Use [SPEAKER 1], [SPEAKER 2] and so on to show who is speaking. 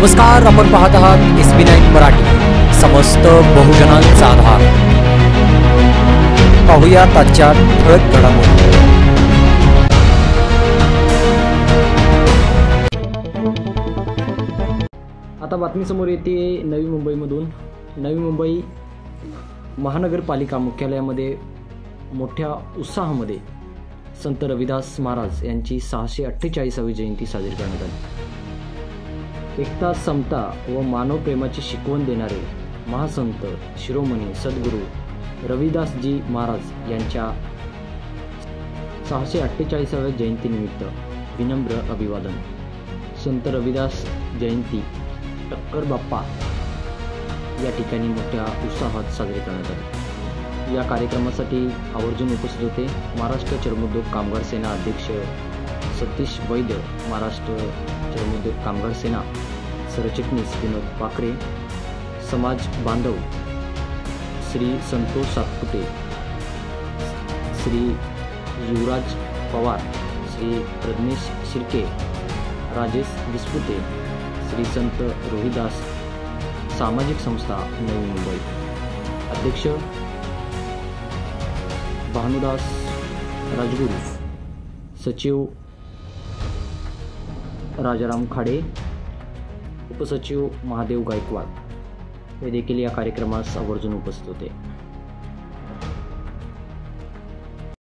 [SPEAKER 1] नमस्कार, आपण पाहत आहात SB9 मराठी, समस्त बहुजनांचा आधार. पाहूया आजच्या ठळक घडामोडी.
[SPEAKER 2] आता बातमी समोर येते नवी मुंबईमधून. नवी मुंबई महानगरपालिका मुख्यालयामध्ये मोठ्या उत्साहामध्ये संत रविदास महाराज यांची 648वी जयंती साजरी करण्यात आली. एकता, समता व मानव प्रेमाची शिकवण देणारे महासंत शिरोमणी सद्गुरू रविदासजी महाराज यांच्या 648व्या जयंतीनिमित्त विनम्र अभिवादन. संत रविदास जयंती टक्कर बाप्पा या ठिकाणी मोठ्या उत्साहात साजरी करण्यात आली. या कार्यक्रमासाठी आवर्जून उपस्थित होते महाराष्ट्र चर्मोद्योग कामगार सेना अध्यक्ष सतीश वैद्य, महाराष्ट्र चर्मोद्योग कामगार सेना सरचिटणीस विनोद पाखरे, समाज बांधव श्री संतोष सातपुते, श्री युवराज पवार, श्री प्रज्ञेश शिर्के, राजेश विस्पुते, श्री संत रोहिदास सामाजिक संस्था नवी मुंबई, अध्यक्ष भानुदास राजगुरू, सचिव राजाराम खाडे, उपसचिव महादेव गायकवाड हे देखील या कार्यक्रमास आवर्जून उपस्थित होते.